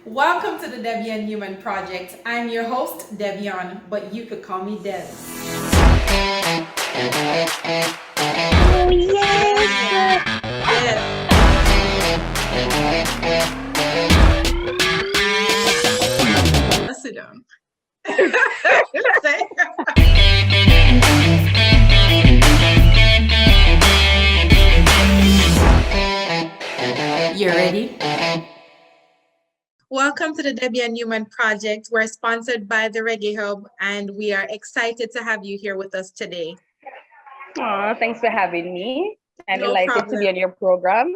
Welcome to the Debbion Newman Project. I'm your host, Debbion, but you could call me Deb. Oh yes. Yes. Let's sit down. You ready? Welcome to the Debbie and Newman Project. We're sponsored by the Reggae Hub, and we are excited to have you here with us today. Thanks for having me. I'm No delighted to be problem. on your program.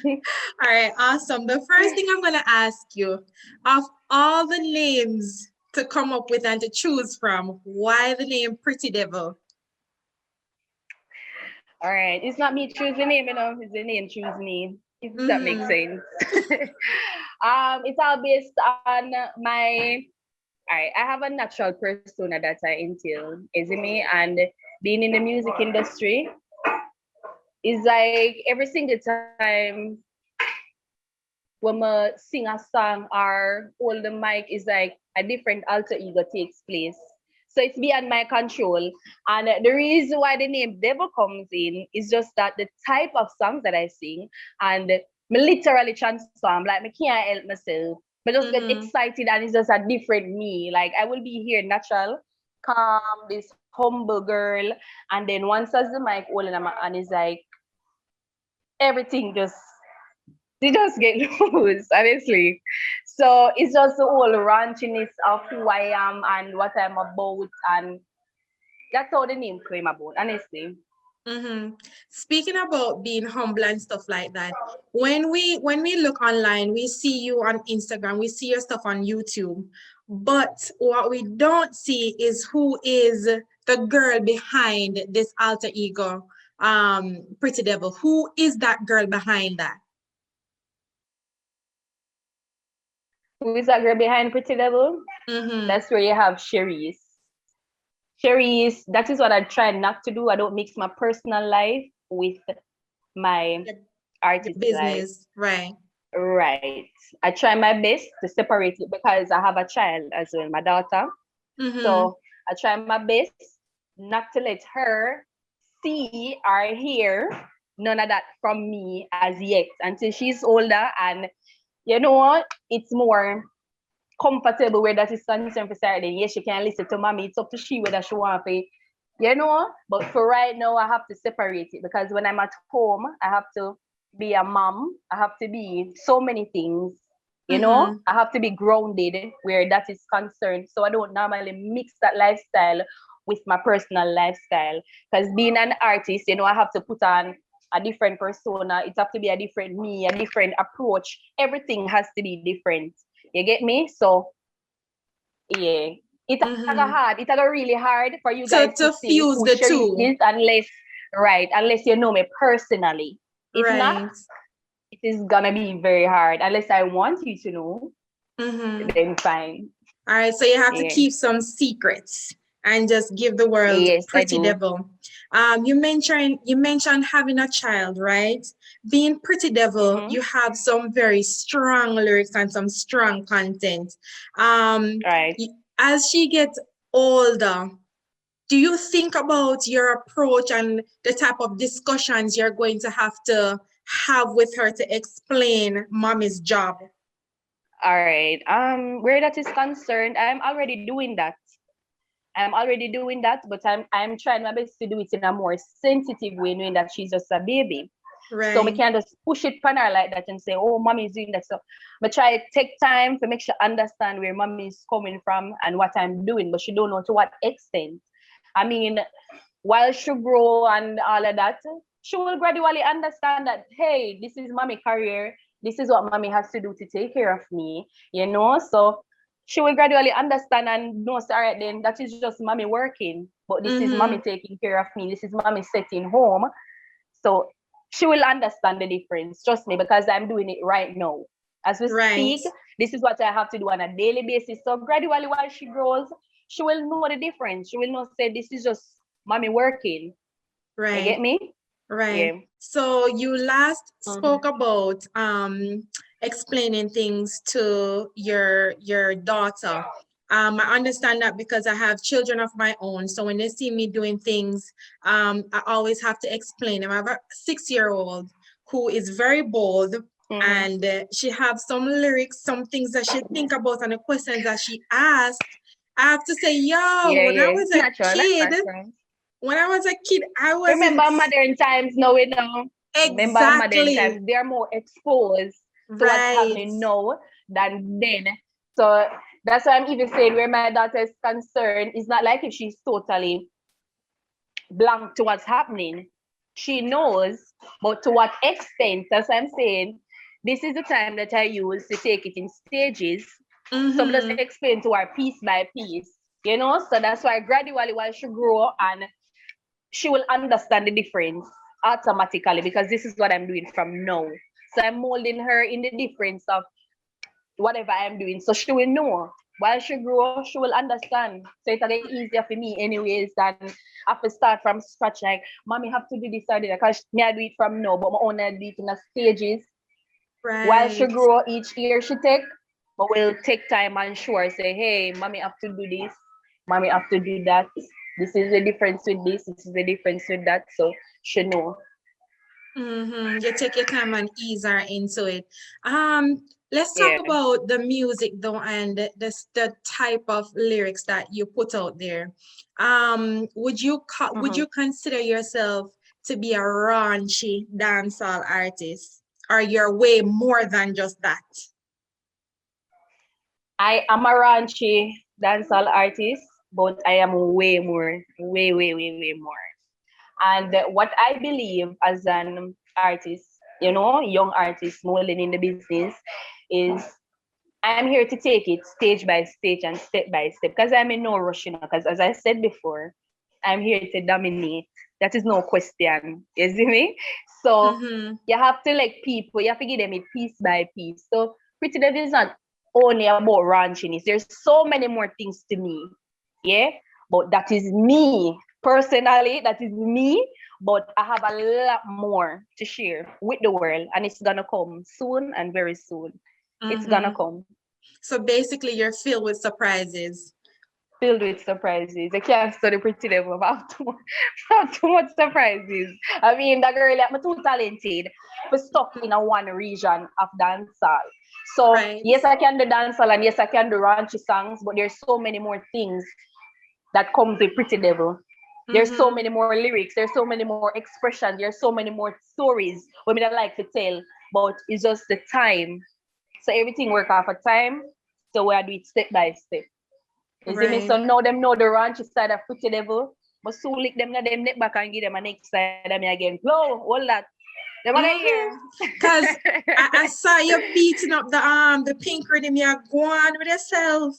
All right, awesome. The first thing I'm going to ask you, of all the names to come up with and to choose from, why the name Pretty Devil? All right, it's not me choose the name, it's the name choose me. If that makes sense. It's all based on my. All right, I have a natural persona that I entail, isn't me? And being in the music industry is like every single time when I sing a song or hold the mic is like a different alter ego takes place. So it's beyond my control. And the reason why the name Devil comes in is just that the type of songs that I sing and me literally transform, like me can't help myself. But just get excited and it's just a different me. Like I will be here natural, calm, this humble girl. And then once as the mic holding and it's like everything just they just get loose, honestly. So it's just the whole raunchiness of who I am and what I'm about, and that's how the name came about, honestly. Speaking about being humble and stuff like that, when we look online, we see you on Instagram, we see your stuff on YouTube, but what we don't see is who is the girl behind this alter ego, Pretty Devil. Who is that girl behind that? Who is that girl behind Pretty Devil? That's where you have Cherise. Cherise, that is what I try not to do. I don't mix my personal life with my artist Business, life. right? Right. I try my best to separate it because I have a child as well, my daughter. So I try my best not to let her see or hear none of that from me as yet until she's older and you know what? It's more comfortable where that is concerned for Saturday. Yes, she can listen to mommy. It's up to she whether she want to, But for right now, I have to separate it because when I'm at home, I have to be a mom. I have to be so many things. I have to be grounded where that is concerned. So I don't normally mix that lifestyle with my personal lifestyle. Because being an artist, I have to put on a different persona. It have to be a different me, a different approach. Everything has to be different. You get me? So yeah. It got really hard for you guys to To see fuse who the Cherise two, is unless you know me personally. If not, it is gonna be very hard. Unless I want you to know, then fine. All right, so you have to keep some secrets and just give the world Yes, I Pretty do. Devil. You mentioned having a child, right? Being Pretty Devil, you have some very strong lyrics and some strong content. Right. As she gets older, do you think about your approach and the type of discussions you're going to have with her to explain mommy's job? All right. Where that is concerned, I'm already doing that. But I'm trying my best to do it in a more sensitive way, knowing that she's just a baby. Right. So we can't just push it on her like that and say, oh, mommy is doing that. So I try to take time to make sure understand where mommy is coming from and what I'm doing, but she don't know to what extent. I mean, while she grow and all of that, she will gradually understand that, hey, this is mommy career. This is what mommy has to do to take care of me, So she will gradually understand and know, all right, then that is just mommy working, but this is mommy taking care of me. This is mommy setting home. So she will understand the difference. Trust me, because I'm doing it right now. As we speak, this is what I have to do on a daily basis. So gradually, while she grows, she will know the difference. She will know, say, this is just mommy working. Right. You get me? Right. Yeah. So you last spoke about explaining things to your daughter. I understand that because I have children of my own. So when they see me doing things, I always have to explain them. I have a 6-year-old who is very bold, Mm-hmm. and she have some lyrics, some things that she think about, and the questions that she asked. I have to say, yo, Yeah, yeah. It's natural. That's natural. when I was a kid, I wasn't Remember modern times now, we know. Remember modern exactly times, they're more exposed to what's right. happening now than then. So that's why I'm even saying where my daughter is concerned, it's not like if she's totally blank to what's happening. She knows, but to what extent, as I'm saying, this is the time that I use to take it in stages. So just Mm-hmm. explain to her piece by piece, you know? So that's why gradually while she grow and she will understand the difference automatically because this is what I'm doing from now. So I'm molding her in the difference of whatever I'm doing. So she will know. While she grow, she will understand. So it'll get easier for me anyways than have to start from scratch like, mommy have to do this or that because me I do it from now, but my own I do it in the stages. While she Right. grow each year she take, but we'll take time and sure say, hey, mommy have to do this, mommy have to do that. This is the difference with this is the difference with that. So she know. Mm-hmm. You take your time and ease her into it. Let's talk Yeah. about the music though, and the type of lyrics that you put out there. Would Mm-hmm. you consider yourself to be a raunchy dancehall artist, or you're way more than just that? I am a raunchy dancehall artist, but I am way more, way more. And what I believe as an artist, you know, young artist molding in the business, is I'm here to take it stage by stage and step by step because I'm in no rush, you know. Because as I said before, I'm here to dominate. That is no question. You see me? So Mm-hmm. you have to like people, you have to give them it piece by piece. So Pretty Devil is not only about ranchiness. There's so many more things to me. Yeah. But that is me. Personally, that is me. But I have a lot more to share with the world. And it's gonna come soon and very soon. It's gonna Mm-hmm. come So basically, you're filled with surprises. filled with surprises. I can't study Pretty Devil about have too much surprises. I mean, that girl, I'm too talented for stuck in a one region of dancehall. So Right. yes, I can do dancehall and yes, I can do raunchy songs, but there's so many more things that comes with Pretty Devil. There's so Mm-hmm. many more lyrics, there's so many more expressions, there's so many more stories women that like to tell, but it's just the time. So everything work off a time. So we do it step by step. You see me? Right. So now them know the raunchy side of Pretty Devil. But soon lick them na them neck back and give them a next side of me again. Flow, all that. Them are Mm-hmm. here. Cause I saw you beating up the pink rhythm. You're going with yourself,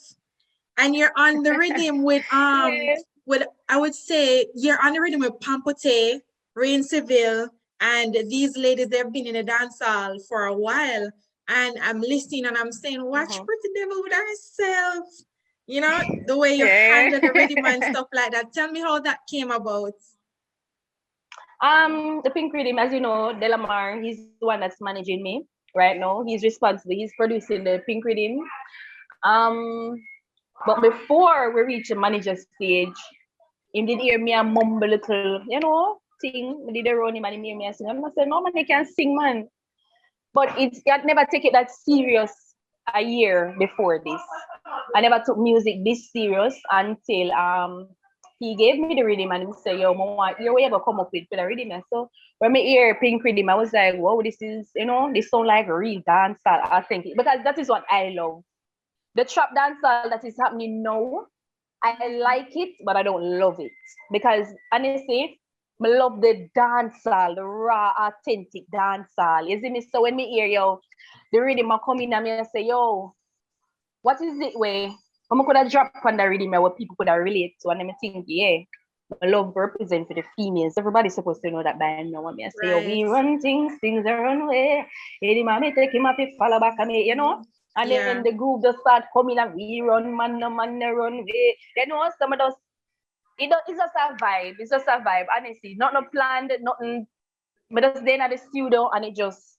and you're on the rhythm Yeah. with I would say you're on the rhythm with Pampote, Rain Seville, and these ladies. They've been in the dance hall for a while, and I'm listening and I'm saying, watch Mm-hmm. Pretty Devil with herself. You know the way you Yeah. handle the rhythm and stuff like that. Tell me how that came about. The Pink Rhythm, as you know, Delamar, he's the one that's managing me right now. He's responsible. He's producing the Pink Rhythm. Um, but before we reach the manager stage, him did hear me a mumble little, you know, thing. We did around him and he hear me a sing. I said, no man, he can sing, man. But it's I'd never take it that serious a year before this. I never took music this serious until he gave me the rhythm and he said, yo, mama, you ever come up with for the rhythm? And so when I hear Pink Rhythm, I was like, whoa, this is, you know, this sound like real dancehall, I think. Because that is what I love. The trap dancehall that is happening now, I like it, but I don't love it. Because honestly, I love the dancehall, the raw, authentic dancehall. You see me? So when me hear yo, the rhythm I come in and me say, yo, what is it way? I'm gonna drop on the rhythm where people could relate to, and then me think, yeah, I love represent for the females. Everybody's supposed to know that by now. When me I say, oh, Right. we run things, things are run away. Hey, the mommy take him up, follow back at me, you know. And then Yeah. the group just start coming and we run, man, no run way. You know, some of those it's just a vibe. It's just a vibe, honestly. Not no planned, nothing. But just then at the studio and it just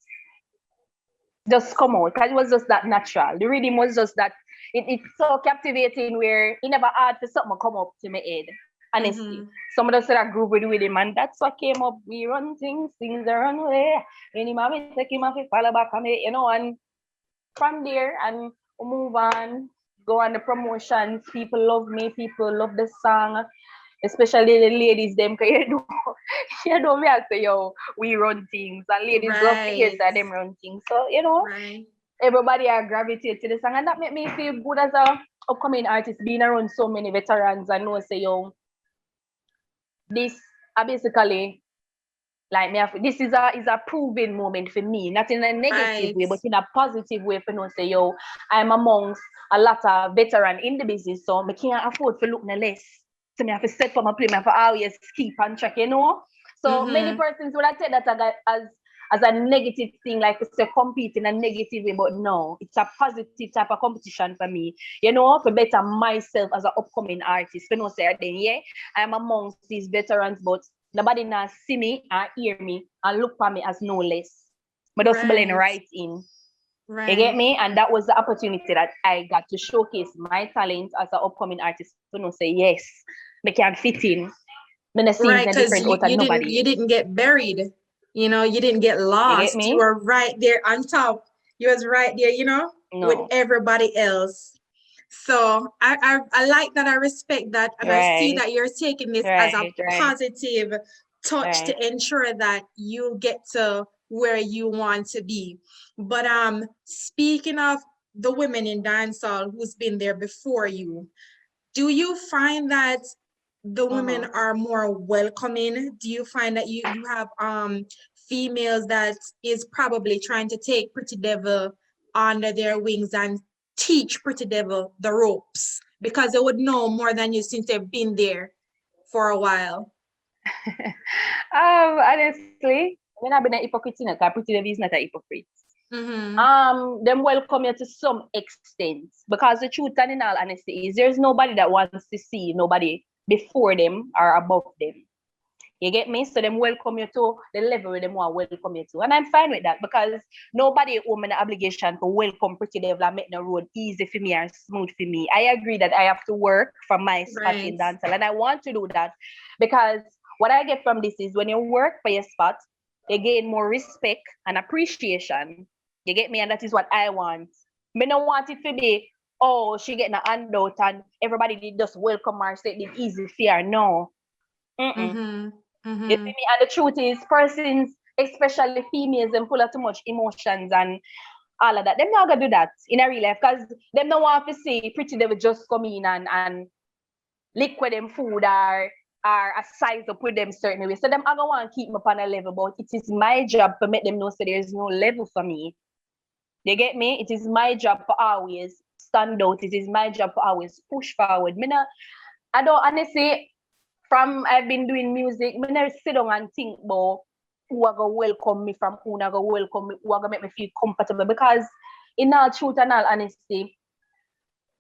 just come out, because it was just that natural. The rhythm was just that it's so captivating where it never hard for something to come up to my head. Honestly. Some of us that grew with him, and that's what came up. We run things are run away. Any mommy take him off, follow back on it, and from there and we move on, go on the promotions. People love me, people love the song. Especially the ladies, them, cause you know me, I say, yo, we run things, and ladies love to hear that them run things. So, everybody are gravitate to the song, and that make me feel good as a upcoming artist, being around so many veterans and know say, yo, this are basically like me. This is a proven moment for me, not in a negative way, but in a positive way. For no say, yo, I'm amongst a lot of veteran in the business, so I can't afford to look no less. So me have to set for my play, me have to always keep on track, So many persons would have said that as a negative thing, like to say compete in a negative way, but no, it's a positive type of competition for me, to better myself as an upcoming artist. You know, say then, I'm amongst these veterans, but nobody now see me and hear me and look for me as no less. But just blend right in. Right. You get me? And that was the opportunity that I got to showcase my talent as an upcoming artist. Say yes, I can fit in. Right, because you didn't get buried. You didn't get lost. You were right there on top. You was right there, with everybody else. So I like that. I respect that. And I see that you're taking this as a positive touch to ensure that you get to where you want to be. But speaking of the women in dancehall who's been there before you, do you find that the women are more welcoming? Do you find that you have females that is probably trying to take Pretty Devil under their wings and teach Pretty Devil the ropes, because they would know more than you since they've been there for a while? Honestly, when I've been a hypocrite, because Pretty Devil is not a hypocrite. Them welcome you to some extent, because the truth and in all honesty is there's nobody that wants to see nobody before them or above them. You get me? So them welcome you to the level where them want to welcome you to. And I'm fine with that, because nobody owe me the obligation to welcome Pretty Devil and make the road easy for me and smooth for me. I agree that I have to work for my spot in dancehall, and I want to do that, because what I get from this is when you work for your spot, you gain more respect and appreciation. You get me? And that is what I want. Me don't want it to be, oh, she getting a handout and everybody did just welcome her, say it did easy for her. No. You see me? And the truth is, persons, especially females, them full of too much emotions and all of that. Them not gonna do that in a real life, because them don't want to see Pretty Devil just come in and liquid them food or a size up with them certain way. So them I don't want to keep me up on a level, but it is my job to make them know so there is no level for me. You get me? It is my job for always stand out. It is my job for always push forward. I don't honestly, from I've been doing music, I never sit down and think about who are gonna welcome me from, who are gonna welcome me, who are gonna make me feel comfortable. Because in all truth and all honesty,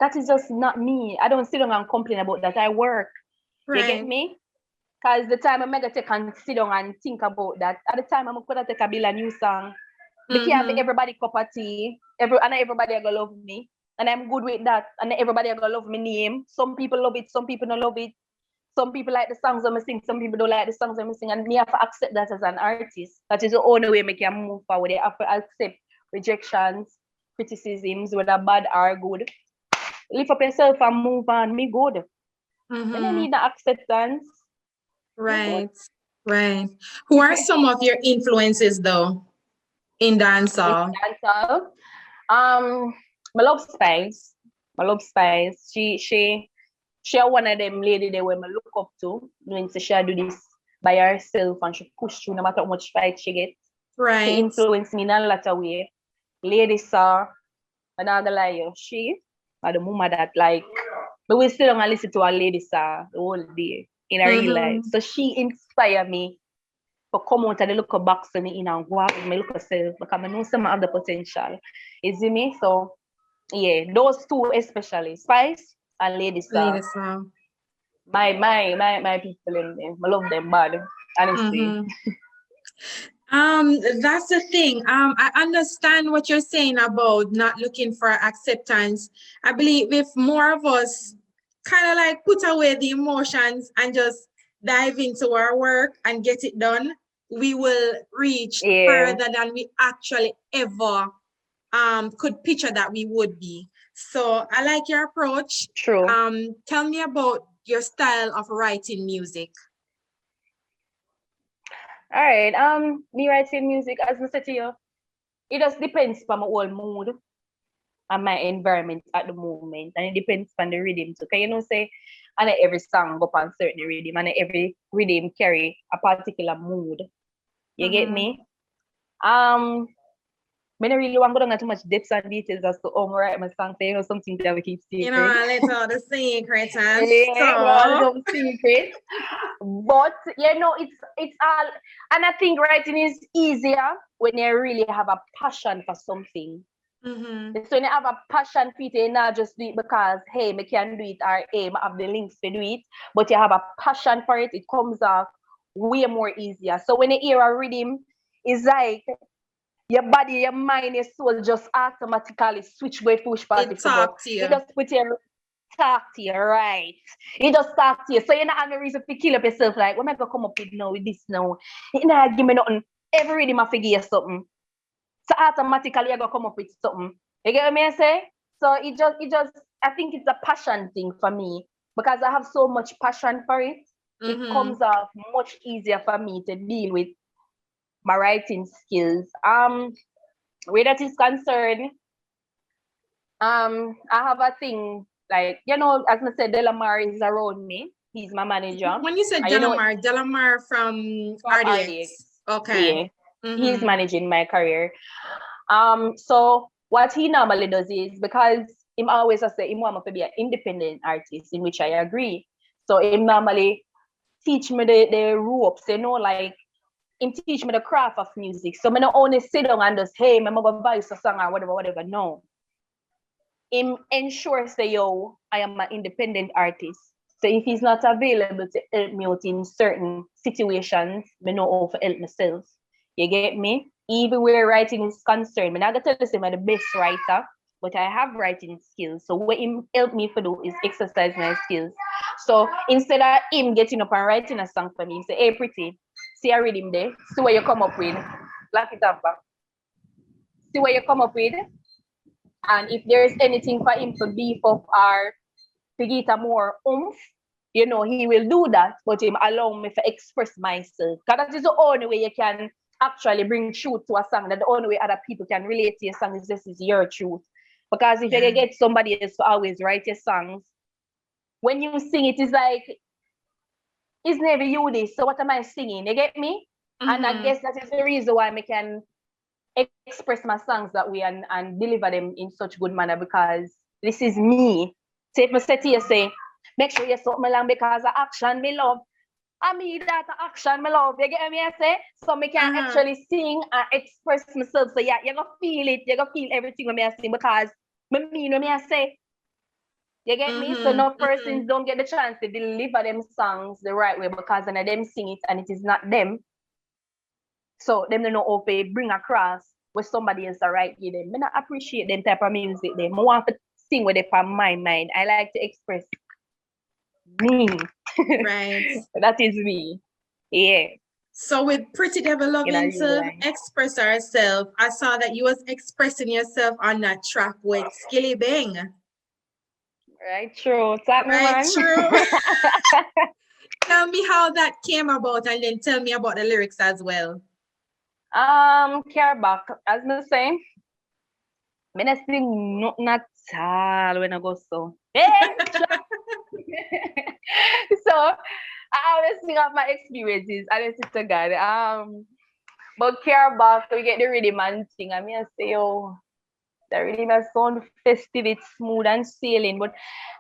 that is just not me. I don't sit down and complain about that. I work. You get me? Because the time I'm gonna take and sit down and think about that, at the time I'm gonna take a build a new song. They can't make everybody cup of tea. And everybody are gonna love me. And I'm good with that. And everybody are gonna love my name. Some people love it, some people don't love it. Some people like the songs I'm sing, some people don't like the songs I'm sing. And me have to accept that as an artist. That is the only way I can move forward. I have to accept rejections, criticisms, whether bad or good. Lift up yourself and move on. Me good. When I need the acceptance. Right. Who are some of your influences though in dancehall? I love Spice. She one of them lady there where I look up to. When she do this by herself and she push through no matter how much fight she gets. Right. She influenced me in a lot of way. Lady Saw, I'm not gonna lie you, she are the mama that like, but we still don't listen to a Lady Saw the whole day in her real life. So she inspired me to come out and look back to me in and go out with my look self, because I know some of the potential. You see me? So yeah, those two especially, Spice and Lady Saw. My people in them. I love them bad, honestly. That's the thing. I understand what you're saying about not looking for acceptance. I believe if more of us kind of like put away the emotions and just dive into our work and get it done, we will reach Yeah, further than we actually ever could picture that we would be. So I like your approach. true. Tell me about your style of writing music. All right. Me writing music, as I said to you, it just depends on my whole mood and my environment at the moment, and it depends on the rhythm too. Can you know say, and every song go on certain rhythm, and every rhythm carry a particular mood. You get Mm-hmm. me? Um, I don't really want to go into too much depths and details as to how I write my songs. You know, something that we keep You know, secret. a little the secret and Yeah, we all so. some secret. But you know, it's all, and I think writing is easier when you really have a passion for something. Mm-hmm. So when you have a passion for it, you not just do it because hey, me can do it or hey, I have the links to do it, but you have a passion for it, it comes off way more easier. So when you hear a rhythm, it's like your body, your mind, your soul just automatically switch way to which part It it to go. talk to It you. just put your talk to you, right? It just talk to you. So you're not having a reason to kill up yourself, like, what am I gonna come up with now with this now? You know, give me nothing. Every rhythm I figure something. So automatically you're gonna come up with something. You get what I say? So it just I think it's a passion thing for me because I have so much passion for it. It Mm-hmm. comes off much easier for me to deal with my writing skills. Where that is concerned, I have a thing like as I said, Delamar is around me. He's my manager. When you said And Delamar from from RDX, RDX. Okay. yeah, he's Mm-hmm. managing my career. So what he normally does is because him always say him want me to be an independent artist, in which I agree. So him normally teach me the ropes, like him teach me the craft of music. So me not only sit down and just hey, I'm gonna voice a song or whatever. No. Him ensures that I am an independent artist. So if he's not available to help me out in certain situations, I know how to help myself. You get me? Even where writing is concerned, I'm not gonna tell you I'm the best writer, but I have writing skills. So what him help me to do is exercise my skills. So instead of him getting up and writing a song for me, he say, hey pretty, see I read him there, see what you come up with. Lock it up. See what you come up with. And if there's anything for him to beef up or to get a more oomph, he will do that, but him allow me to express myself. Because that is the only way you can actually bring truth to a song. That the only way other people can relate to your song is this is your truth. Because if you Yeah. get somebody else to always write your songs, when you sing it, it's like, it's never you this, so what am I singing? You get me? And I Mm-hmm. guess that is the reason why I can express my songs that way and deliver them in such good manner because this is me. So if I say to you, say, make sure you something along because of action me love. I mean that action me love. You get me I say? So me can Uh-huh. actually sing and express myself. So yeah, you're gonna feel it, you're gonna feel everything when me I sing because me mean when me I say. You get me? So Mm-hmm. no Mm-hmm. persons don't get the chance to deliver them songs the right way because when them sing it and it is not them, so them don't know how to bring across with somebody else right give them. I not appreciate them type of music them. I want to sing with it from my mind. I like to express me. Right. That is me. Yeah. So with Pretty Devil In a loving real to life. express herself, I saw that you was expressing yourself on that track with Skilly Beng. Right, true. Talk me Right, man. true. Tell me how that came about and then tell me about the lyrics as well. Care back. As me say, me not sing nothing at all when I go so. Hey! So I always think of my experiences and it's to God. But care about we get the rhythm and thing. I mean I say, oh, the rhythm is sound festive, it's smooth and sailing. But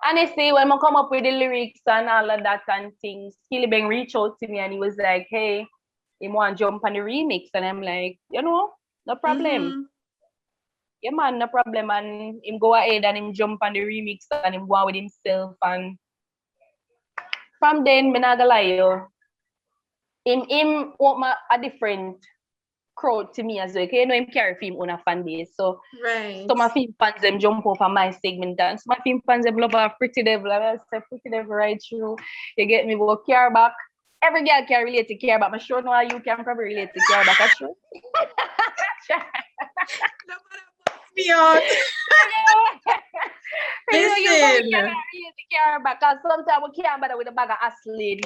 honestly, when I come up with the lyrics and all of that and things, Skilli Beng reached out to me and he was like, hey, he want to jump on the remix. And I'm like, no problem. Mm-hmm. Yeah, man, no problem. And him go ahead and him jump on the remix and him go on with himself. And from then, me not gonna lie, yo, him want a different crowd to me as well. You know, him carry film on a fan base. So Right. some of him fans them jump off of my segment and some of him fans them love a pretty devil. And I say pretty devil right through. You get me, but care back. Every girl can relate to care back. I'm sure no you can probably relate to care back. That's true. Me out. You probably Listen. can relate to care back because sometimes we can't bother with a bag of acid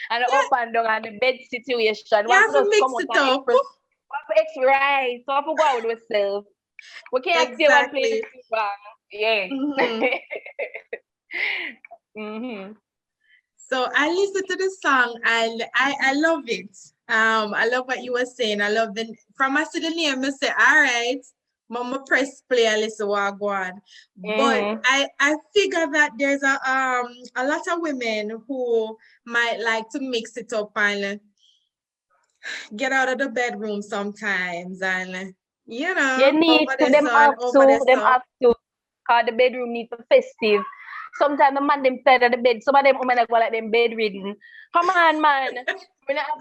and up and down and the bed situation. You have to mix come out it and up. express right. So I forgot out with myself. We can't stay one place Exactly. too long. Yeah. Mm-hmm. So I listened to the song and I love it. I love what you were saying. I love the from us to the name. I say, all right, mama press play and listen what go on. But I figure that there's a lot of women who might like to mix it up and get out of the bedroom sometimes and You need over to, the sun, over the them sun. have to, cause the bedroom need to festive. Sometimes the man them tired of the bed. Some of them women go like them bedridden. Come on, man.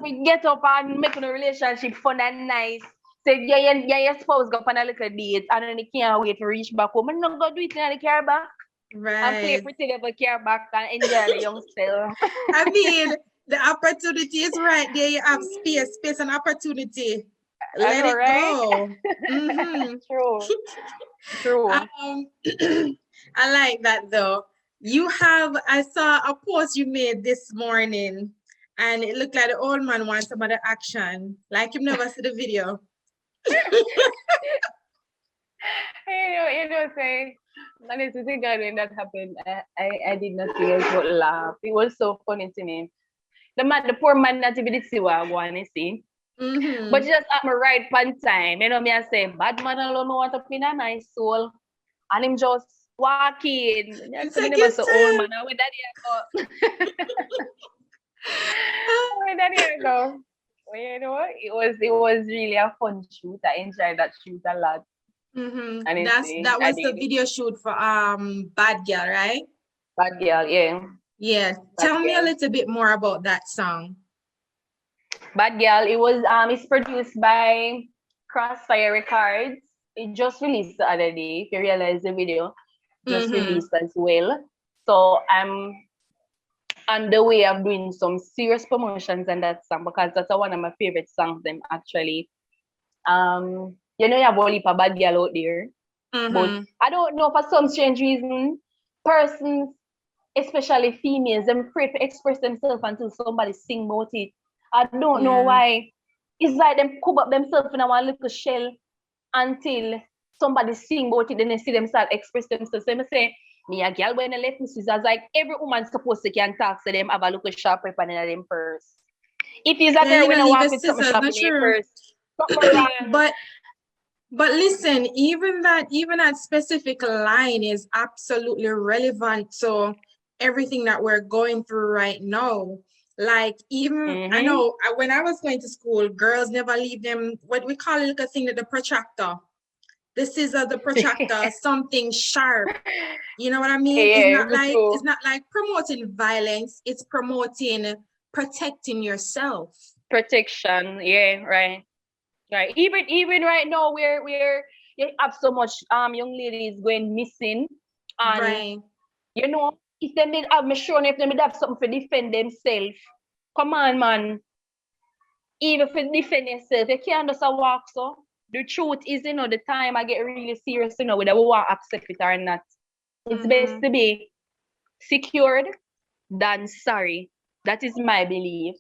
We get up and make a relationship fun and nice. Say your spouse go on a little date and then they can't wait to reach back home. And not go do it in the car back. And play Right. pretty devil care back and enjoy the young self. I mean, the opportunity is right there. You have space and opportunity. I Let know, it right? go. Mm-hmm. True. I like that though. I saw a post you made this morning and it looked like the old man wants some other action. Like you've never seen the video. Say, honestly, thank God when that happened, I did not see it but laugh. It was so funny to me. The poor man not even see what I want to see. Mm-hmm. But just at my right pan time, me I say, bad man alone want to in a nice soul. And him just walking. It's I like never you so old man. said. With daddy I go. With daddy I go. Well, you know, it was really a fun shoot. I enjoyed that shoot a lot. Mm-hmm. Honestly, That was the video shoot for Bad Girl, right? Bad Girl, yeah. Yeah. Tell me a little bit more about that song. Bad Girl, it was it's produced by Crossfire Records. It just released the other day. If you realize the video, just released as well. So I'm on the way of doing some serious promotions on that song because that's one of my favorite songs. Them actually, you know, you have a heap of bad girl out there, but I don't know for some strange reason, persons, especially females, them afraid to express themselves until somebody sing about it. I don't know why. It's like them cover up themselves in one little shell until somebody sing about it, then they see themselves express themselves. So I say, me a girl when I left me scissors, like every woman supposed to can talk to them, have a look at sharp weapon in them purse. If it's a girl when I walk with something sharp in their purse, but listen, even that specific line is absolutely relevant to everything that we're going through right now. Like even I know when I was going to school, girls never leave them what we call it a thing that the protractor. The scissor, the protractor, something sharp. You know what I mean? Yeah, it's not like promoting violence, it's promoting protecting yourself. Protection, yeah, right. Right. Even right now where you have so much young ladies going missing and you know if they did have me sure if they did have something to defend themselves. Come on, man. Even for defend yourself, you can't just walk so. The truth is, you know, the time I get really serious, you know, whether we want to accept it or not. It's best to be secured than sorry. That is my belief.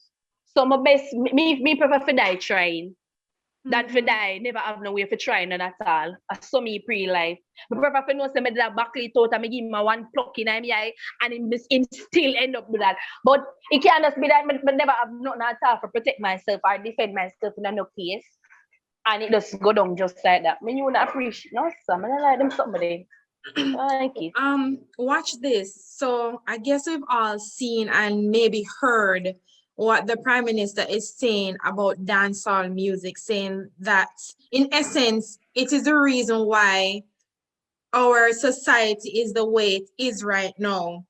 So my best me prefer to die trying than for die, never have no way for trying none at all. I saw me pre-life. I prefer to know say me that backly thought and me give him a one pluck in my eye and him still end up with that. But it can't just be that me never have nothing at all for protect myself or defend myself in no case. And it just go down just like that. Me you not appreciate no some. I don't like them somebody. I like it. Watch this. So I guess we've all seen and maybe heard what the Prime Minister is saying about dancehall music, saying that in essence, it is the reason why our society is the way it is right now.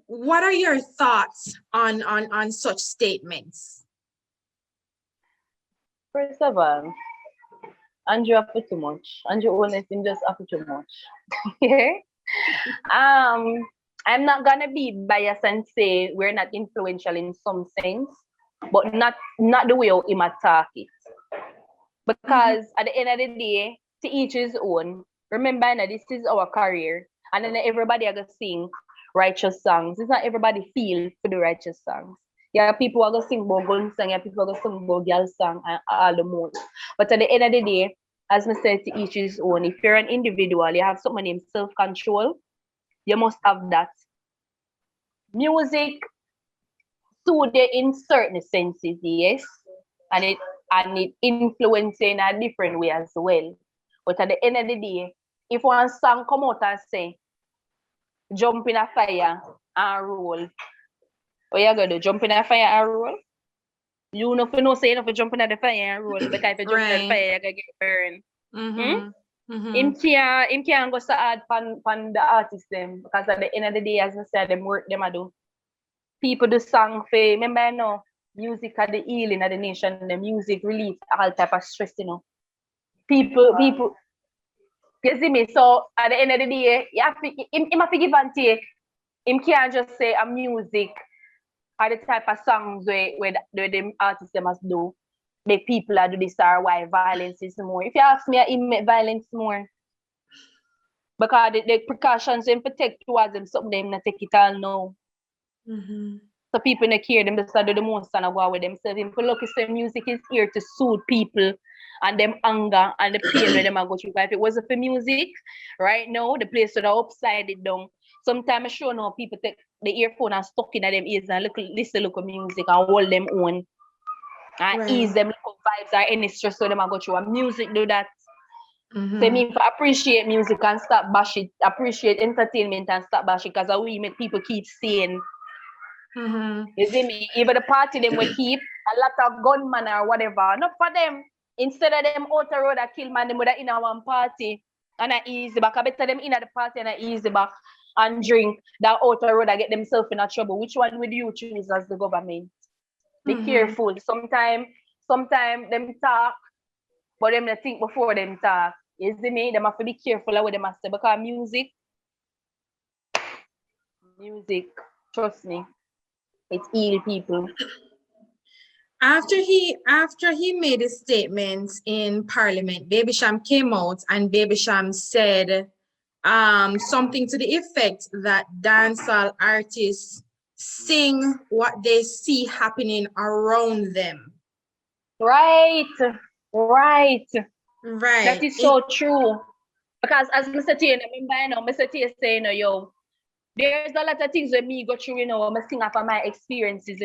What are your thoughts on such statements? First of all, Andrew after too much. Andrew honest him just after too much. Yeah. Um, I'm not gonna be biased and say we're not influential in some sense, but not the way how him attack it. Because at the end of the day, to each his own. Remember now, this is our career. And then everybody are gonna sing righteous songs. It's not everybody feel for the righteous songs. Yeah, people are gonna sing about gun song, yeah, people are gonna sing about girl song and all the most. But at the end of the day, as I said, to each his own. If you're an individual, you have something named self-control, you must have that. Music soothe in certain senses, yes. And it influences in a different way as well. But at the end of the day, if one song come out and say, jump in a fire and roll, what you gonna do? Jump in a fire and roll? You know if you know say enough for jumping at the fire and roll, because if you jump in the fire, you're gonna get burned. Him can't go so hard pan the artist them, because at the end of the day, as I said, them work them I do. People do song for, remember I know, music are the healing of the nation, the music relief all type of stress, you know. People, you see me? So at the end of the day, you have to, him have to give and take. Him can't just say a music are the type of songs where the artists they must do. The people are do this or why violence is more. If you ask me, I make violence more. Because the precautions them protect towards them, something them not take it all now. So people not care, them just do the most and go with themselves. People look at music is here to soothe people and them anger and the pain where them are go through. If it wasn't for music, right now, the place would have upside it down. Sometimes I sure know people take the earphone and stuck in them ears and listen to music and hold them on. And ease them local vibes or any stress so them are go through. And music do that. So me if I appreciate music and stop bash it, appreciate entertainment and stop bash it, because we make people keep saying. You see me? Even the party them will keep a lot of gunman or whatever. Not for them. Instead of them out the road that kill man, them would in a one party and I easy back. I better them in at the party and I easy back and drink that out the road and get themselves in a trouble. Which one would you choose as the government? Be careful. Sometimes them talk, but them they think before them talk. You see me? Them have to be careful of what them say, because music, trust me, it's heal people. After he made his statement in Parliament, Baby Sham came out and Baby Sham said something to the effect that dancehall artists sing what they see happening around them. Right. That is so true. Because as Mr. T, remember, Mr. T is saying, yo, there's a lot of things that me go through, I'm sing after my experiences,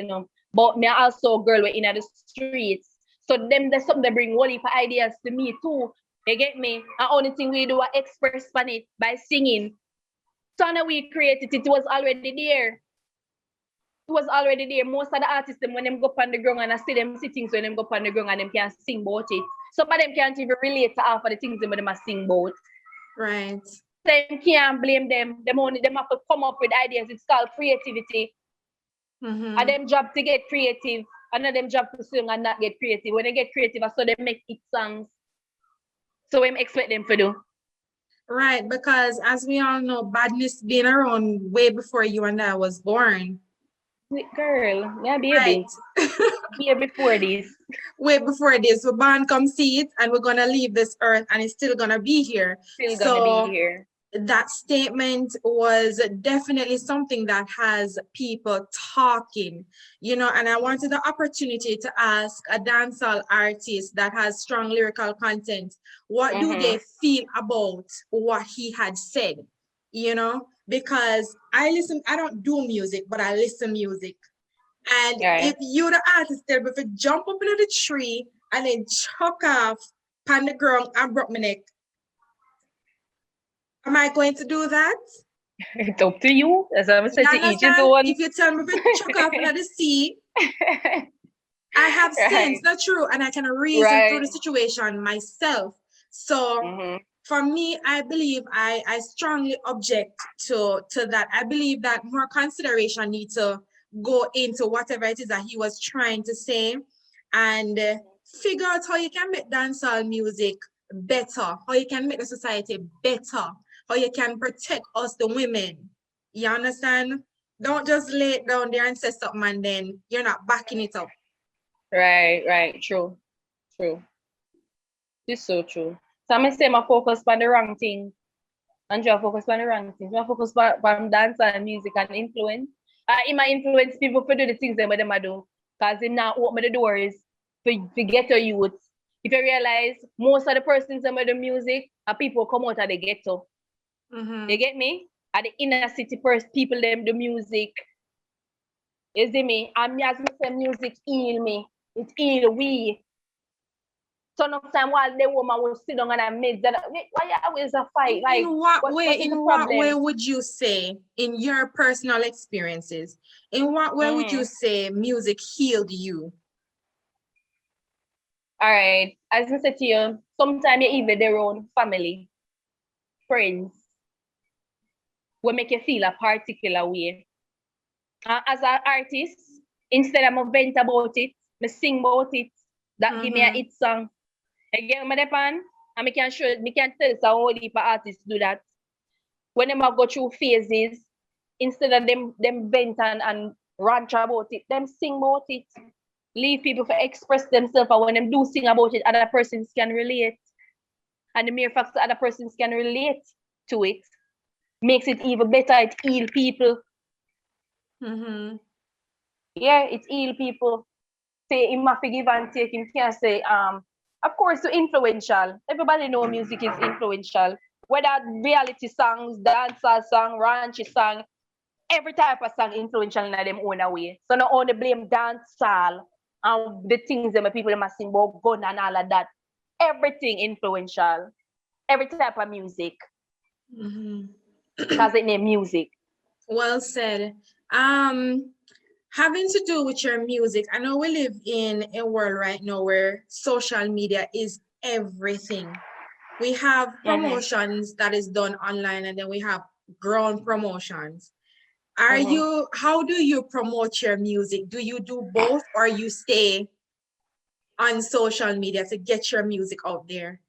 But me also a girl we're in the streets. So them there's something that bring whole heap of ideas to me too. You get me? And only thing we do is express on it by singing. So now we created it was already there. It was already there. Most of the artists them when them go up on the ground and I see them sitting so them go up on the ground and them can sing about it. Some of them can't even relate to half of the things them must sing about. Right. Them can't blame them. Them have to come up with ideas. It's called creativity. And them job to get creative. And them job to sing and not get creative. When they get creative, so they make it songs. So we expect them to do. Right, because as we all know, badness been around way before you and I was born. Girl, yeah, baby. Right. Here before this. Way before this. We're born come see it and we're gonna leave this earth and it's still gonna be here. Gonna be here. That statement was definitely something that has people talking, and I wanted the opportunity to ask a dancehall artist that has strong lyrical content, what do they feel about what he had said, because I don't do music, but I listen music. And if you're the artist there, if you jump up into the tree and then chuck off on the ground and broke my neck, am I going to do that? It's up to you. As I said to each his own. If you tell me to chuck off into the sea, I have sense, not true, and I can reason through the situation myself. So for me, I believe I strongly object to that. I believe that more consideration needs to go into whatever it is that he was trying to say and figure out how you can make dancehall music better, how you can make the society better, how you can protect us, the women. You understand? Don't just lay it down there and say something and then you're not backing it up. Right. True. This is so true. So I'm gonna say my focus on the wrong thing. And you focus on the wrong things. You focus on dance and music and influence. It might influence people to do the things that them do. Because it now open the doors to get your youth. If you realize most of the persons that the music are people come out of the ghetto. Mm-hmm. You get me? At the inner city first, people them the music. You see me? And me as me say music heal me. It heal we. So next time while the woman will sit down and I made that, why always a fight? Like in what way problem? would you say, in your personal experiences, in what way would you say music healed you? All right. As I said to you, sometimes you even their own family, friends, will make you feel a particular way. As an artist, instead of vent about it, me sing about it, that give me a hit song. Again, my depan, and me can tell some whole heap of artists do that. When them go through phases, instead of them vent and rant about it, them sing about it. Leave people to express themselves, and when them do sing about it, other persons can relate. And the mere fact that other persons can relate to it makes it even better. It heal people. Yeah, it heal people. Say him have to give and take. Him can't say of course to influential. Everybody know music is influential. Whether reality songs, dancehall song, raunchy song, every type of song influential in them own way. So not only blame dancehall and the things that my people must sing about gun and all of that. Everything influential. Every type of music. Because it name music. Well said. Having to do with your music, I know we live in a world right now where social media is everything. We have promotions that is done online, and then we have ground promotions. How do you promote your music? Do you do both, or you stay on social media to get your music out there?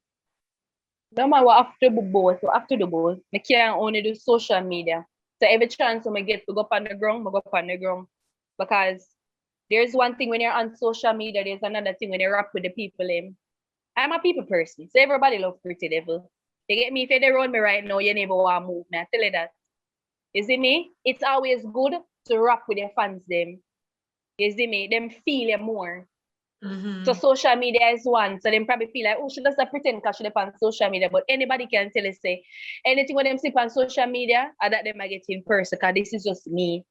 No matter what, have to do both. We have to do both. I can't only do social media. So every chance I get to go up on the ground, I go up on the ground. Because there's one thing when you're on social media, there's another thing when you rap with the people. I'm a people person. So everybody love Pretty Devil. You get me? If you're around me right now, you never want to move me. I tell you that. You see me? It's always good to rap with your fans them. You see me? Them feel you more. So social media is one. So them probably feel like, oh, she doesn't pretend because she's on social media. But anybody can tell us, say, anything when them see on social media, I that them I get in person. Because this is just me.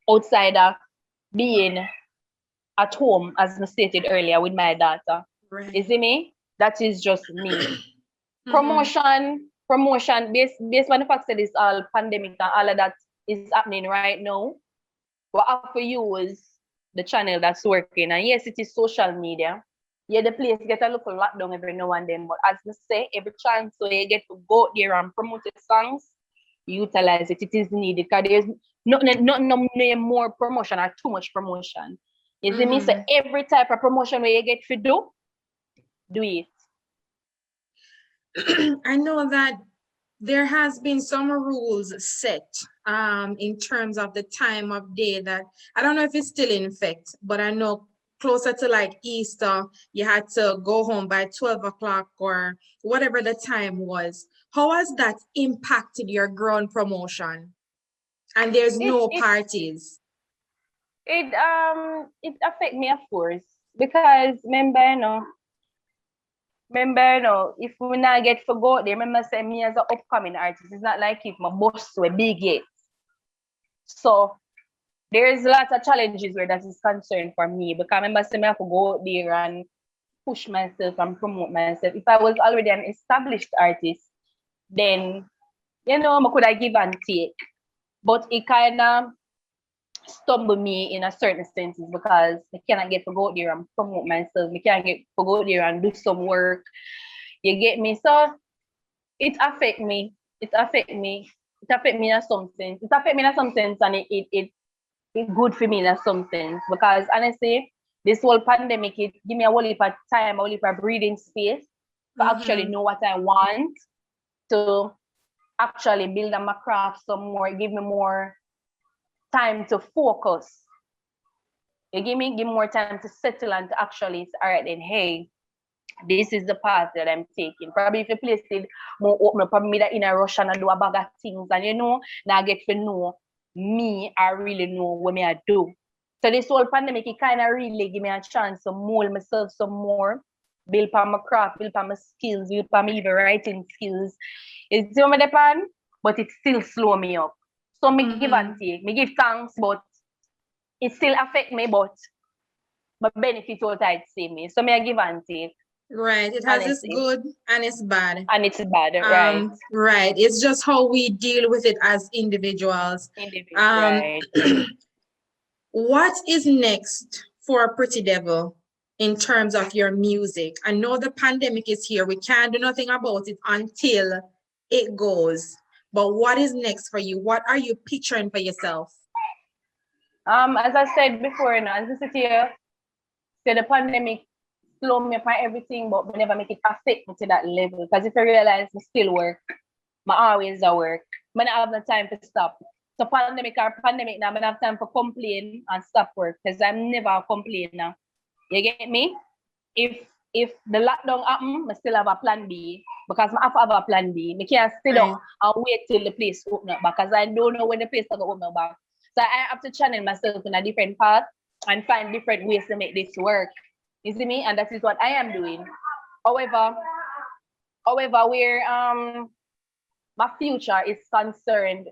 Outsider being at home, as I stated earlier, with my daughter. Right. You see me? That is just me. Promotion, based on the fact that it's all pandemic and all of that is happening right now. What I have to use the channel that's working. And yes, it is social media. Yeah, the place get a little lockdown every now and then. But as I say, every chance so you get to go there and promote the songs, utilize it. It is needed because there's nothing more promotion or too much promotion. You see me? So every type of promotion where you get to do it. I know that there has been some rules set in terms of the time of day that I don't know if it's still in effect, but I know closer to like Easter, you had to go home by 12 o'clock or whatever the time was. How has that impacted your ground promotion? And there's no parties. It affect me of course because remember if we not get to go there, remember say me as an upcoming artist, it's not like if my boss were big yet. So there's lots of challenges where that is concerned for me because remember say me have to go there and push myself and promote myself. If I was already an established artist, then I could have give and take. But it kind of stumble me in a certain senses because I cannot get to go there and promote myself. I can't get to go there and do some work. You get me? So it affect me. It affect me in some sense. It affect me in some sense and it good for me in some sense because honestly, this whole pandemic, it give me a whole heap of time, a whole heap of breathing space to actually know what I want, to actually build on my craft some more, give me more time to focus. You give me more time to settle and to actually say, all right then, hey, this is the path that I'm taking. Probably if you place it more open, probably me that in a rush and I do a bag of things, and now I get to know me, I really know what me I do. So this whole pandemic, it kind of really give me a chance to mold myself some more, build on my craft, build on my skills, build on my even writing skills. It's still me depend, but it still slow me up. So me give and take, me give thanks, but it still affect me, but my benefit what I'd say me. So me I give and take. Right. It has its good and it's bad. And it's bad, right? Right. It's just how we deal with it as individuals. Right. What is next for Pretty Devil in terms of your music? I know the pandemic is here. We can't do nothing about it until it goes. But what is next for you? What are you picturing for yourself? As I said before, as I sit here, say the pandemic slow me up on everything, but we never make it affect me to that level. Because if I realize I still work, I always at work. I don't have no time to stop. So pandemic now, I don't have time for complain and stop work because I'm never a complainer. You get me? If the lockdown happen, I still have a plan B because I have to have a plan B. I can't sit down and wait till the place open up because I don't know when the place is going to open up back. So I have to channel myself in a different path and find different ways to make this work. You see me? And that is what I am doing. However, where my future is concerned,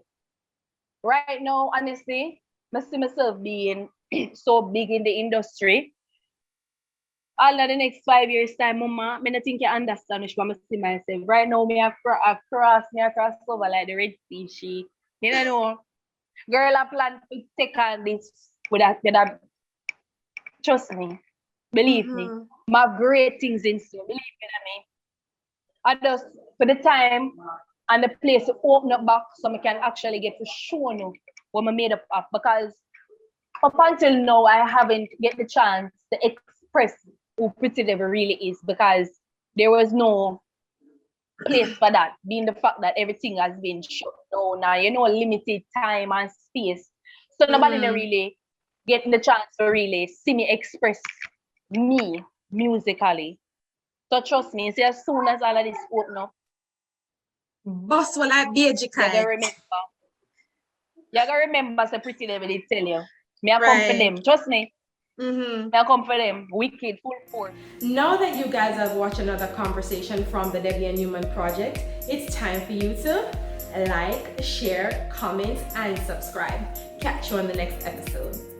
right now, honestly, I see myself being so big in the industry. All of the next 5 years time, mama, I don't think you understand which one I see myself. Right now, me I cross over like the Red Sea. You know, girl, I plan to take on this with that. Trust me, believe me. I have great things in store. Believe me. I just for the time and the place to open up back so I can actually get to show you what I made up of, because up until now I haven't get the chance to express who Pretty Devil really is because there was no place for that, being the fact that everything has been shut down now, limited time and space. So nobody really getting the chance to really see me express me musically. So trust me, see, as soon as all of this open up, boss will I be educated. You gotta remember, so Pretty Devil did tell you. Me I come for them. Trust me. Me I come for them. Wicked, full force. Now that you guys have watched another conversation from the Debbion Newman project, it's time for you to like, share, comment, and subscribe. Catch you on the next episode.